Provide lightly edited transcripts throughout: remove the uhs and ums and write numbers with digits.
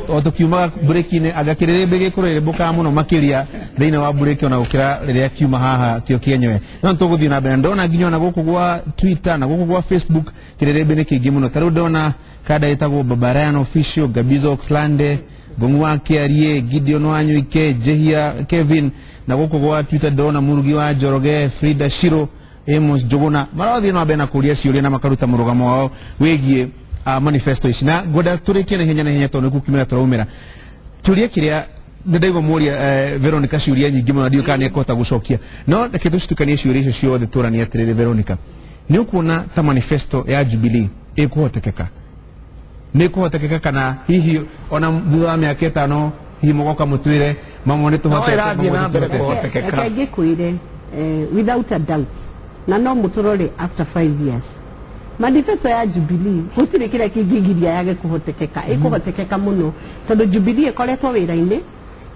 otukiuma break-ini agakirire bege kurere buka muno makiria thina wa break ona ukira riria kiuma haha kio kienyewe no tuguthii na mbere ndona nginya na guku gwa Twitter na guku gwa Facebook kirire bene kingi muno taru ndona kada itagwo Babarano official Gabizo Oxlande Gongwa Kiarie Gideon Wanyuike Jehia Kevin na guku gwa Twitter ndona Murugi wa Joroge Frida Shiro Emos Jogona marathi no bena kuria ciuria na makaruta murugamo wao wegie manifesto ici na goda turikie na henya tondu kukimira turaumira turie kiria ndaigo muria Veronica ciuria nyingi muno ndio kana ekota gucokia no kitu citukanie ciuria icio ciothe turania atiriri Veronica ni ukuona ta manifesto ya Jubilee ikuhotekeka ni kuhotekeka kana hihi ona thutha wa miaka 5 hihi mugoka mutwire mamone tuhotekeka without a doubt na no muturore after 5 years manifesto ya Jubilee gutire kira kingigiria yage kuhotekeka ikuhotekeka muno tondu Jubilee ikoretwo wira-ini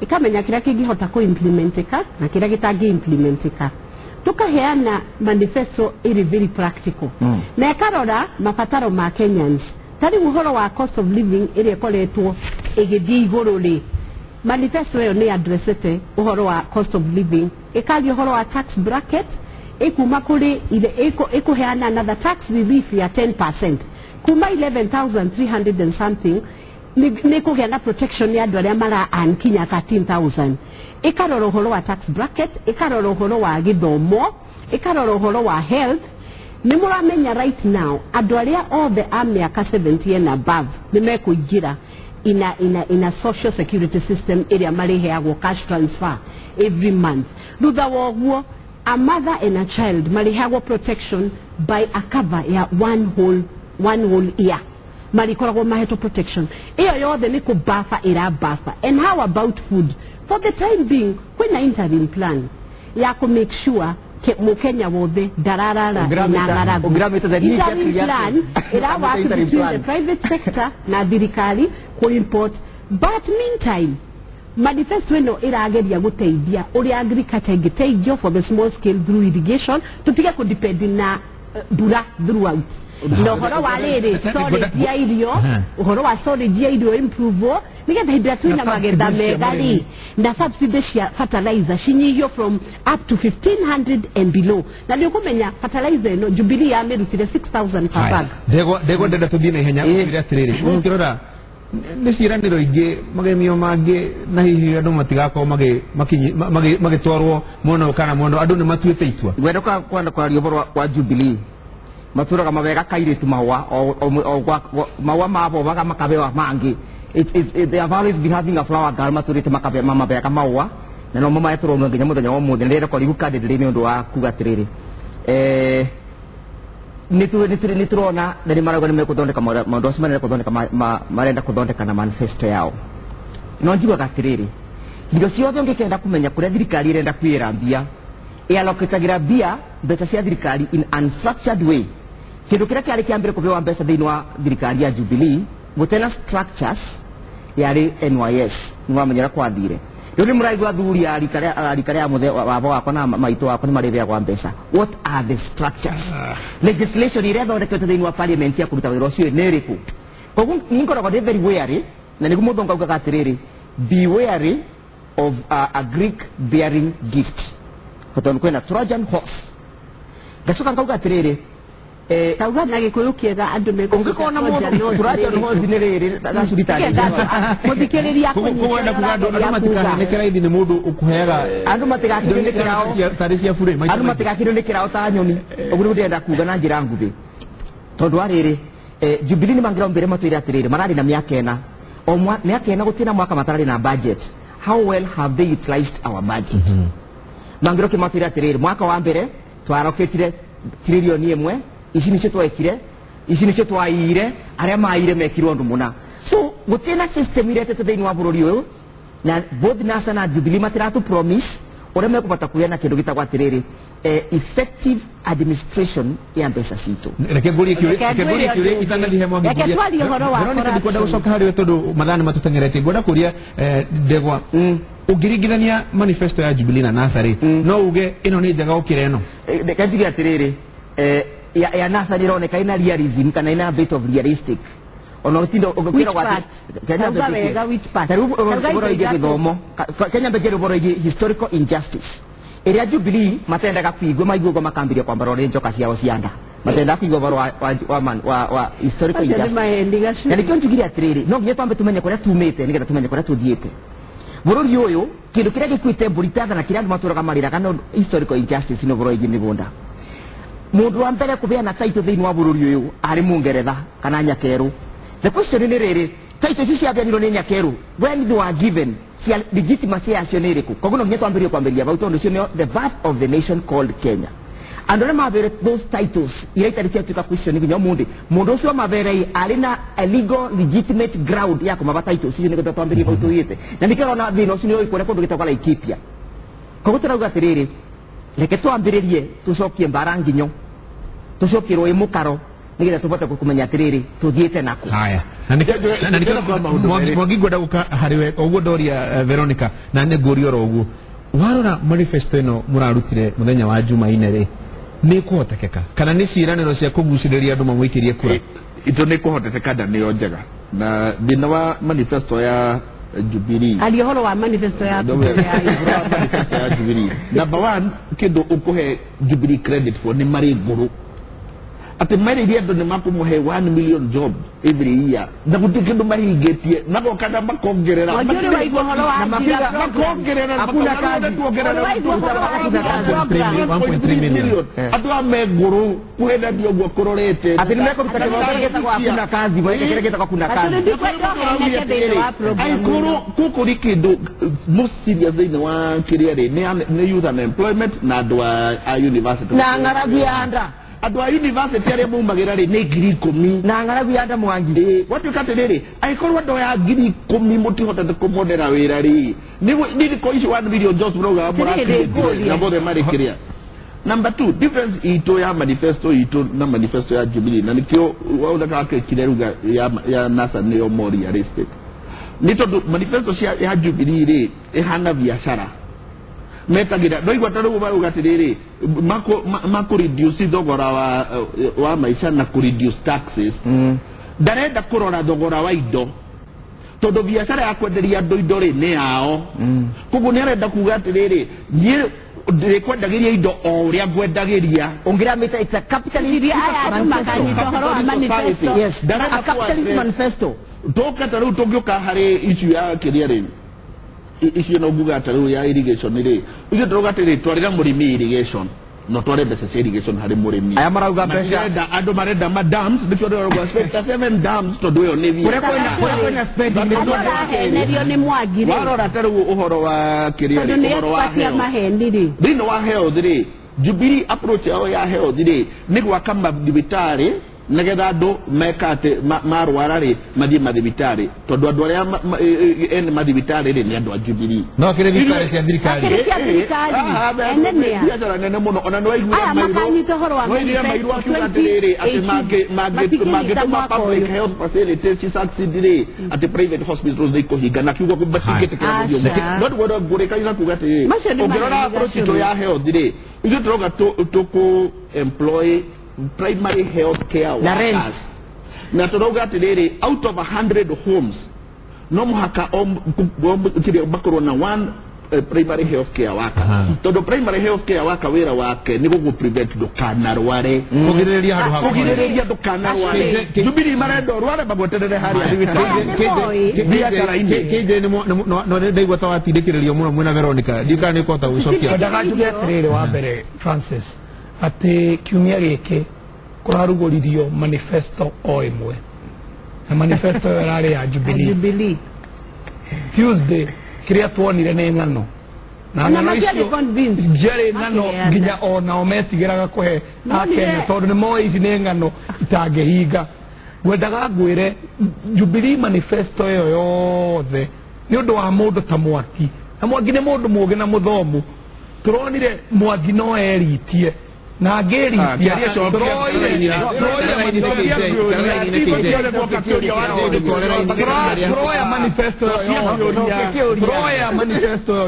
ikamenya kira kingihota ku implementeka na kira gitangi implementeka tukaheana manifesto iri very practical na ikarora mabataro ma Kenyans tari uhoro wa cost of living iri ikoretwo igithii iguru ri manifesto yo ni addressete uhoro wa cost of living ikagi uhoro wa tax bracket ekuma kuri ile ekuheana another tax relief ya 10% kuma 11,300 and something ni kuheana protection ya andu aria mara an kinya 13,000 ikarora uhoro wa tax bracket ikarora uhoro wa githomo ikarora uhoro wa health ni muramenya right now andu aria othe a miaka 70 and above ni mekuingira in a social security system area mariheagwo cash transfer every month thutha woguo a mother and a child mariheagwo protection by a cover ya one whole year marikoragwo maheto protection iyo yothe ni kubafa ira bafa. And how about food? For the time being kwina interim plan ya ku make sure Mukenya wothe dararara na ngaragu interim plan ira wa between the private sector na thirikari ku import but meantime manifesto ino irageria guteithia uri agriculture ingiteithio for the small scale through irrigation tutige ku depend na dura throughout no horo wa riri storage ya irio horo wa storage ya irio improve nigetha hindira twina magetha megari na subsidy cia fertilizer cinyihio from up to 1,500 and below na ndio kumenya fertilizer ino Jubilee ya merutire 6,000 per bag dego ndenda tuthina ihenya kugira atiriri ukirora niciraniro ingi magemio mangi na hihi andu matigako magitwarwo mono kana mono andu ni matuite itua gwenda kwanda kwa rioboro kwa Jubilee maturaga mabega kairitu mawa mawa mabo baga makabewa mangi they have always been having a flower girl maturite makabe mabega mawa na no mama yaturo nginya muthenya wa muthenya ndira kwa ribuka ndire ni undu wa kuga tiriri niturona ndari marago nimekuthondeka maundu acio marenda kuthondeka marenda kuthondeka na manifesto yao no njiwa gatiriri ndio ciothe ngikenda kumenya kuria thirikari irenda kwira mbia ialoketagira mbia mbeca cia thirikari in unstructured way kindu kiria kiari kiambire kubewa mbeca thiini wa thirikari ya Jubilee gutena structures yari NYS nwamenyera kwathire ndio muraigwa thuri ya rikare ya muthe wabo wako na maito wako ni marithia kwa mbeca what are the structures legislation irathondeketwo thiini wa parliament ya kuruta wira ucio ni riku koguo ninkoragwo ndi very wary na niguo muthonga ugaga atiriri be wary of a Greek bearing gift kotondu kwena Trojan horse gacoka ngauga atiriri tauga na gikuyu kiega andu mekona mundu Trojan horse ni riri gacurita muthikiriria kuwenda kugando andu matikana nekera ithi ni mundu ukuheaga andu matigakirwo ni kirao tari cia bure andu matigakirwo ni kirao ta nyoni uguo ndenda kuga na njira nguthi tondu ariri Jubilee ni mangira mbere matwira atiriri marari na miaka ena o miaka ena gutina mwaka matarari na budget how well have they utilized our budget mangiro kimatwira atiriri mwaka wa mbere twaroketire trilioni 1 ici nicio twekire ici nicio twaire aria maire mekirwo ndu muna so gutina system iretete thiini wa bururi uyu na both NASA na Jubilee matiratu promise ore mekubata kuyana kindu gitagwa atiriri effective administration ya mbeca citu reke nguri kiuri itanathi mwangi reke twali horo wa kora kwenda gucoka hari tondu mathani matutengerete ngoda kuria ndegwa ugiringithania manifesto ya Jubilee na NASA ri no uge ino ni njega ukire eno reke njige atiriri ya NASA ironeka ina realism kana ina bit of realistic ono tindo ogokira wati Kenya Wega which part? boro ige githomo Kenya mbegere boro ige historical injustice area Jubilee matendaga kwigwa maigugo makambiria kwamba rore njoka ciao cianda matenda kwigwa boro wa historical injustice yani kionjugiria atiriri no ngiye twambe tumenye kuria tumite nigetha tumenye kuria tuthiete bururi uyu kindu kiria gikwite mburitatha na kiria maturaga marira kana historical injustice no boro ige migunda mundu wa mbere kubeana title thiini wa bururi uyu ari mungeretha kana nyakeru the question ni riri title cia bianiro ni nyakeru when they were given cia legitimacy yacio ni iriku koguo no nginya twambirie kwambiria bau tondu cio the birth of the nation called Kenya and when mavere those titles iraita tuka question nginya mundu ucio mavere ari na a legal legitimate ground ya kumaba titles cio ni twambirie bau tuyite na nikirona thina ucio ni oikore kundu gitakwa Laikipia koguo turauga atiriri reke twambiririe tucokie mbara nginyo tucokirwo imukaro nigetha tubote kumenya atiriri tuthiete naku haya na Mwangi ngoda guka hariwe oguo ndoria Veronica na ne ngorio ro oguo warora manifesto ino murarutire muthenya wa Jumaine ri ni kuhotekeka kana ni ciiraniro cia kuguciriria andu mamwikirie kura ito ni kuhotekeka ndanio njega na thina wa manifesto ya Jubilee alihoro wa manifesto ya Jubilee number 1 kindu ukuhe Jubilee credit for ni mari guru ati mari dia ndo makumuhe 1 million job every year na gutikindu mahigetie nako kada makongerera wajuri wa ihoro wa makongerera hakuna kazi 1.3 million atu ame guru kuenda dio gwo kurorete ati nimeko tutakegeta kwa hakuna kazi mweke kiregeta kwa kuna kazi ai guru kukuri kindu most serious thing wa kiriere ni youth unemployment na dwa university na ngarabu ya anda adwa university ari mumagira ri ni ngiri 10 na ngarabu ya anda Mwangi watu katerere aikorwa ndo ya ngiri 10 mutihota kumodera wira ri ni ko ishi 1 million jobs broga murati na bode mari kiria number 2 difference ito ya manifesto ito na manifesto ya Jubilee na nikio waunda kake kireruga ya NASA neo mori arrested nito manifesto ya Jubilee ri ehana biashara metagira doigwa tarugo baruga tiriri mako reduce thogora wa maisha na ku reduce taxes ndarenda kurora thogora wa indo todo biashara ya kwenderia indo ri ni yao kugu ni arenda kuga atiriri ni kwendagiria indo o uria ngwendagiria ongira mita it's a capitalist manifesto yes a capitalist manifesto doka taru togyoka hari issue ya kiriere issue no buga taru ya irrigation ri ujo droga tere twarira murimi irrigation no tware bese irrigation hari murimi aya marauga pesa ando marenda madams bikyo ro spend 7 dams to do nevi kure kwena spending ndio ni Mwagire warora taru uhoro wa kiriere uhoro wa mahendi ri dino wa health ri Jubilee approach ya health ri ni gwakamba dibitari negetha andu mekate marwara ri mathie mathibitari tondu andu aria ene mathibitari ri ni andu a Jubilee no kire thibitari cia thirikari enene biashara nene muno ona no aigua mairu akiugatiriri ati mangituma public health facilities ci succeed ati private hospitals they kuhinga na kiugo kubatingite kya ndio not godo gureka ina kugatiriri ongerora approach ya health ri iyo troga to employ primary health care workers na turoga atiriri out of 100 homes no muhaka kiri bakoro na one primary health care worker todo primary health care worker wira wake ni go prevent dukanarware kugireria handu hapo kugireria dukanarware Jubilee marendo rware bagoterere hari kije ni no ndeigwa tawatindikiririo muno mwena Veronica dikani kota ucokia ndagajuge atiriri wa mbere Francis ati kiumia giki kurarugoririo manifesto o imwe na manifesto yarari ya Jubilee Tuesday kiria tuonire ni ngano na ngano icio jere ngano nginya ona ometigiraga kuhe akenya tondu ni moi ici ni ngano itangehinga gwendaga ngwire Jubilee manifesto iyo yothe ni undu wa mundu ta Mwangi na Mwangi ni mundu mugi na muthomu turonire Mwangi no eritie na geri manifesto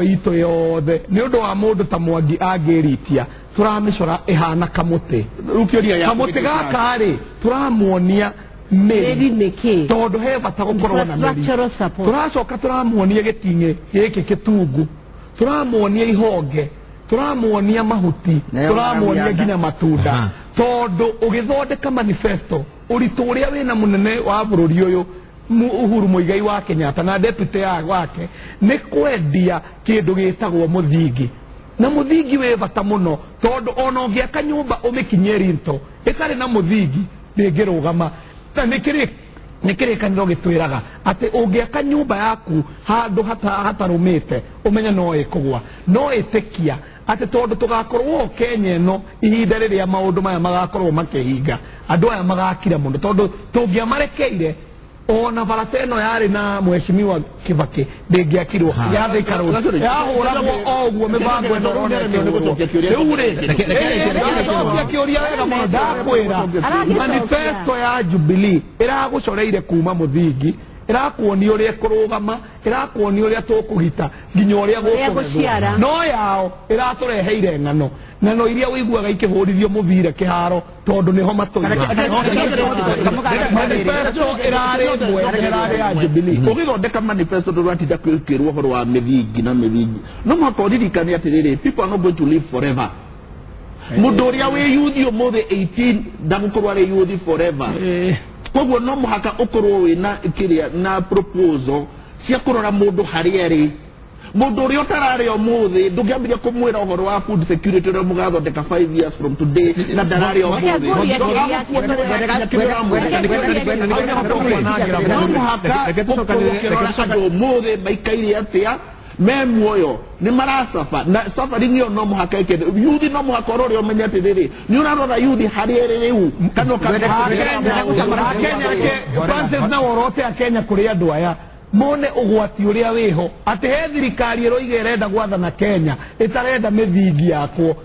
ito yothe ni undu wa mundu ta Mwangi ageritia turamicora ihana kamuti kamuti gaka ri turamuonia meri niki tondu he bata gukorwo na meri turacoka turamuonia gitinge giki kitungu turamuonia ihonge turamuonia mahuti turamuonia nginya matunda tondu ugithondeka manifesto uritu uria wina munene wa bururi uyu Uhuru Muigai wa Kenyatta na deputy wake ni kwendia kindu gitagwo muthingi na muthingi we bata muno tondu ona ungiaka nyumba umikinye rinto itari na muthingi ndingirugama ta nikiri kaniro gitwiraga ati ungiaka nyumba yaku handu hatarumite umenya no ikugwa no itikia ati tondu tugakorwo Kenya no ihinda riria maundu maya magakorwo makihinga andu aya magakira muno tondu tungiamarekeire ona barateno yari na mheshimiwa Kibaki ndingiakirwo yathikaro yahuragwo oguo mibango eno kiuria wega muno ndakwira manifesto ya Jubilee iragucoreire kuma muthingi irakuonia uria kurugama irakuonia uria tukugita nginya uria guciara no yao iratureheire ng'ano iria wiguaga ikihurithio mubira kiharo tondu niho matuira manifesto irari ya Jubilee ugithondeka manifesto nduratinda kwirwo horo wa mithingi na mithingi no makoririkania atiriri people are not going to live forever mundu uria wi youth umuthi 18 ndagukorwo ari youth forever koguo no muhaka ukorwo wina kiria na proposal cia kurora mundu harieri mundu uri utarari umuthi ndungiambia kumwira uhoro wa food security ro mugathondeka 5 years from today na darari umuthi no muhaka umuthi maikaire atia memuoyo ni marasafa na safari niyo no muhaka ikende yudi no muhaka rori omenyete riri ni urarora yudi hariere riu kano Kenya ke Francis na worote a Kenya kuri andu aya mone ugwati uria wiho ati he thirikari iroigerenda gwathana Kenya itarenda mithingi yakwo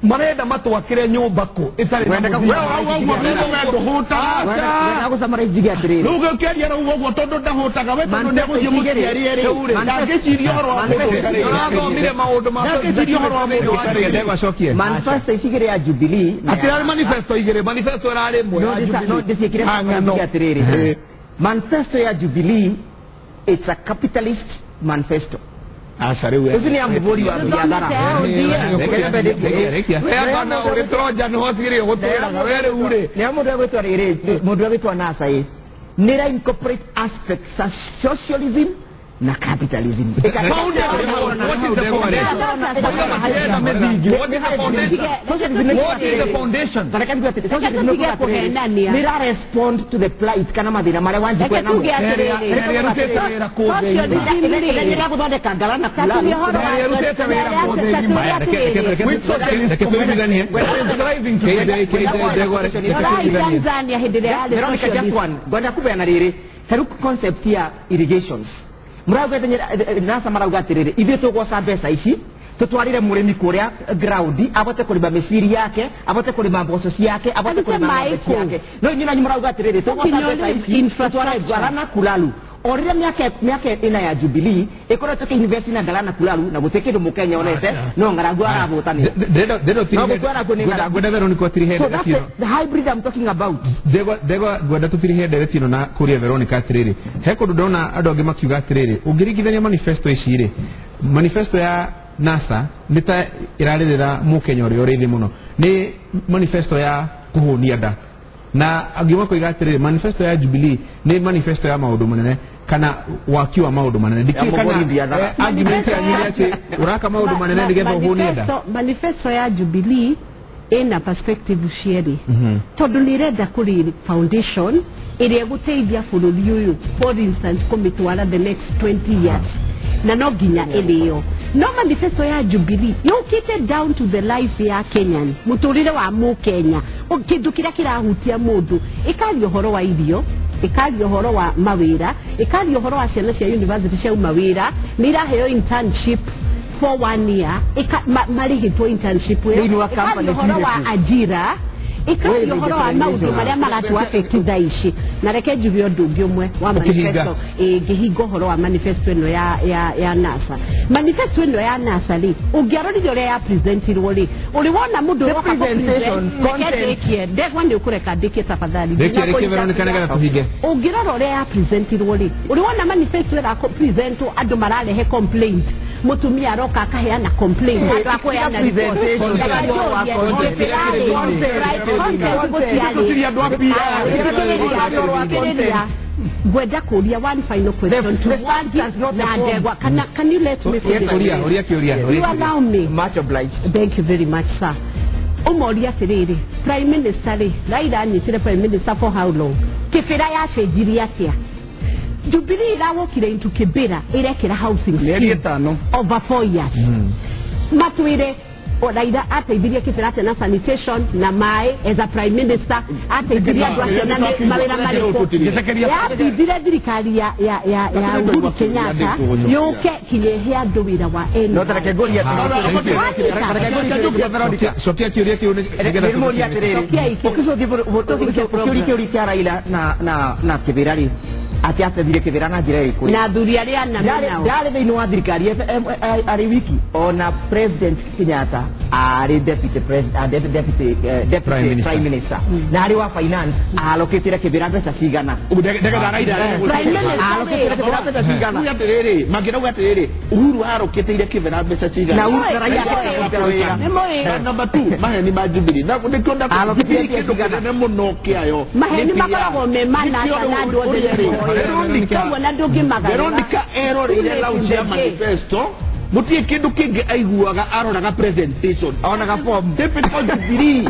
marenda matwakire nyumba ko itari wendeka gusamara jigi atiriri nugo keria rugo tondu ndahutaga we tondu ndeguthie mutiari eri ndangicirio horo wa mundu mire maundu ma ndangicirio horo wa mundu ndegwa cokie manifesto igire ya Jubilee atira manifesto igire manifesto rari mwe no ndiciekire jigi atiriri manifesto ya Jubilee it's a capitalist manifesto ashari we usini ambori wa biashara wewe bana uri troja no hosiri gutwira were ure ni mundu wetwa riri mundu wetwa nasa yi nira incorporate aspects of socialism na capitalism what is the foundation nira respond to the plight kana madina mare wanji kwa na concept ya irrigations muraga nasa marauga atiriri ithe tugwoca mbeca ici tutwarire murimi kuria ground abote kuliba mesiri yake abote kuliba mboco ciake abote kuliba maiki yake no nyina murauga atiriri tugwoca mbeca ici tutware Galana Kulalu orire miaka ina ya Jubilee ikoretwo ke invest na Galana Kulalu na gutekindu mukenya onete no ngaragu arabutani dedo gwenda Veronica Tirihende the hybrid I'm talking about dego gwenda Tirihende retino na kuria Veronica Tiriri heko ndona ando angi makiuga Tiriri ungirigithania manifesto icire manifesto ya NASA nita irarira mukenya uri muno ni manifesto ya kuhunia nda na agima koiga atiriri manifesto ya Jubilee ni manifesto ya maundu manene kana wakiwa maundu manene dikana argument ya nyinyi ati uraka maundu manene ndigetha uhunie nda manifesto ya Jubilee ina perspective shieri tondu nirenda kuri foundation iria guteithia bururi uyu for instance kumitwara the next 20 years na no ginya elio no manifesto ya Jubilee yukite down to the life ya Kenyan muturire wa mu Kenya kindu kiria kirahutia mundu ikari uhoro wa irio ikari uhoro wa mawira ikari uhoro wa ciana cia university cia mawira niraheo internship for 1 year marigitwo internship ikari uhoro wa ajira ikaria horo wa maundu maria maratu affect thaici na reke njuge undu ungi umwe wa manifesto ngihinga horo wa manifesto ino ya NASA. Manifesto ino ya NASA ri ungiarorithia uria ya presentirwo ri uri wona mundu wa presentation content ndegwa ni ukureka ndikie tafadhali ungirora uria ya presentirwo ri uri wona manifesto ira present andu mararehe complaint mutumia aroka akaheana complaint akaheana presentation gwenda kuria one final question to Nadegwa. Can you let me finish? You allow me. Much obliged. Thank you very much, sir. Umoria tiriri Prime Minister Raila anyitire Prime Minister for how long? Kibera yacenjirie atia? Jubilee irawokire into Kibera irekera housing scheme over 4 years. Matwire Raila ateithirie Kibera na sanitation na mai as a Prime Minister ateithirie andu acio na mawira mariko yathire thirikari ya Uhuru Kenyatta yuke kinyehe andu wira wa eni no tareke goria sokia kiuria kiu ni moria atiriri ukiso kiuri kia Raila na Kibera ri ati ateithire Kibera na njira iriku na thuri aria na ndari thiini wa thirikari ari wiki ona President Kenyatta ari deputy prime minister na ari wa finance aloketire Kibera mbeca cigana ndega Raila aloketire Kibera mbeca cigana uya atiriri magirauga atiriri Uhuru aroketire Kibera mbeca cigana na Uhuru Raila na number 2 maheni ma Jubilee na ndikonda aloketire cigana ne muno kiayo maheni makoragwo me mana na andu othe Veronica erorire launch ya manifesto mutie kindu kingi aiguaga aroraga presentation onaga form deputy Jubilee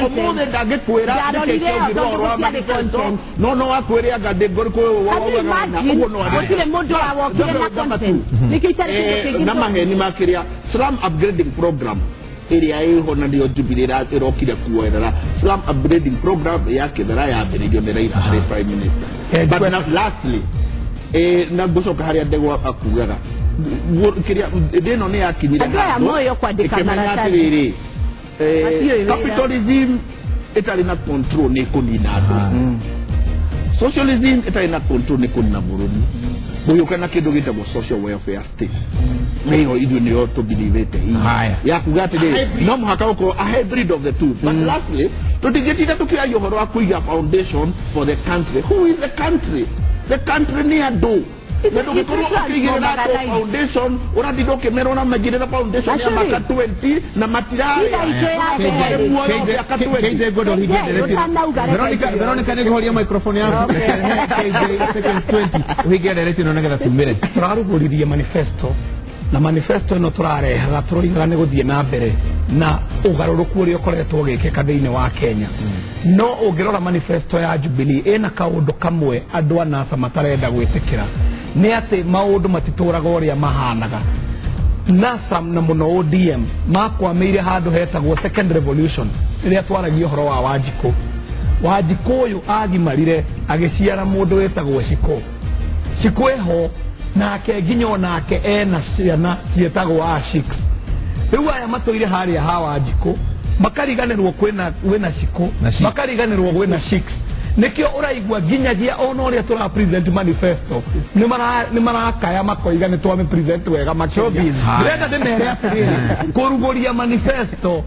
omuthe ndangikwira ndikekirwa manifesto no akwire anga ndingori gutire mundu awokire na content nikitari na maheni makiria slum upgrading program area iho na ndio Jubilee irokire kuoerera slum upgrading program ya Kibera ya Benedict Raila ari Prime Minister. But lastly na gucoka haria Ndegwa akugaga kiria ndino ni akinyira andaya moyo kwandika maratathi capitalism itali na control ni kunina andu socialism itali na control ni kunina burudi huyo kana kindu gitagwo social welfare state niyo idu niyo to believe it ya kugate no muhaka uko a hybrid of the two. But lastly tutigitira tukia yohoro akuiga foundation for the country. Who is the country? The country ni ado Nendo kikuru akigirira foundation ora didoke merona magirira foundation ya maka 20 na matira Veronica negoria microphone yako uhigererete no nagara tumire turaruguririe manifesto na manifesto ino turarehaga turoringa ne guthie na mbere na ugaruruku uri ukoretwo gikeka thiini wa Kenya no ungirora manifesto ya Jubilee ina kaundu kamwe andu anasa matarenda gwitikira ni ati maundu matituraga uria mahanaga NASA na muno ODM makwameire handu hetagwo second revolution iria twaragio horo wa Wanjiku uyu agimarire agiciara mundu wetagwo Shiko eho nake nginyo nake ena ciana cietagwo A6 riu aya matoire haria ha Wanjiku makariganirwo kwina Shiko makariganirwo kwina 6 nikio uraigwa ginyagia ona uria tura present manifesto ni marakaya makoiga ni twame present wega machobi renda ndemere atiriri kuruguria manifesto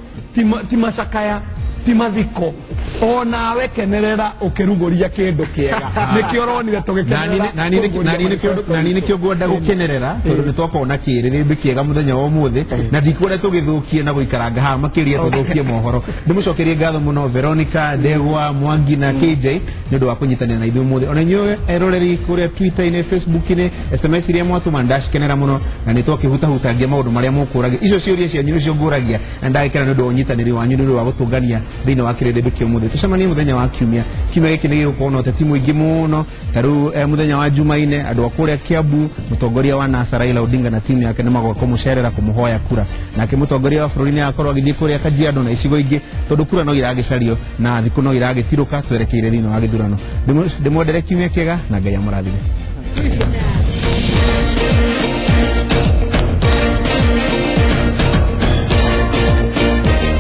timacakaya timathiko ona wekenerera ukiruguria kindu kiega nikio ronire tugikenera nani nikio gwenda gukenerera tondu nitwakona kiriri kiega muthenya wa umuthi na ndikwenda tugithukie na guikaranga ha makiria tuthukie mohoro ndimucokerie ngatho muno Veronica Ndegwa Mwangi na KJ nindu wa kunyitanira na ithu umuthi ona nyowe eroreri kuria Twitter ine Facebook ine SMS iria mwatuma ndashikenera muno na nitwakihutahutangia maundu maria mukuragia icio ciuria cianyu cio nguragia na ndagikira nindu unyitaniri wanyu nindu wa gutungania thiini wa kirede kiumuthi tucemanie muthenya wa kiumia giki ni gikukorwo na uteti muingi muno taru muthenya wa Jumaine andu akuria Kiambu mutongoria wa NASA Raila Odinga na timu yake nimagoko mucerera kumuhoya kura nake mutongoria wa bururi ni akorwo agithii kuria Kajiado na icigo ingi tondu kura no iragicario na thiku no iragitiruka twerekeire thiini wa githurano ndimwendere kiumia kiega na Ngai amurathime.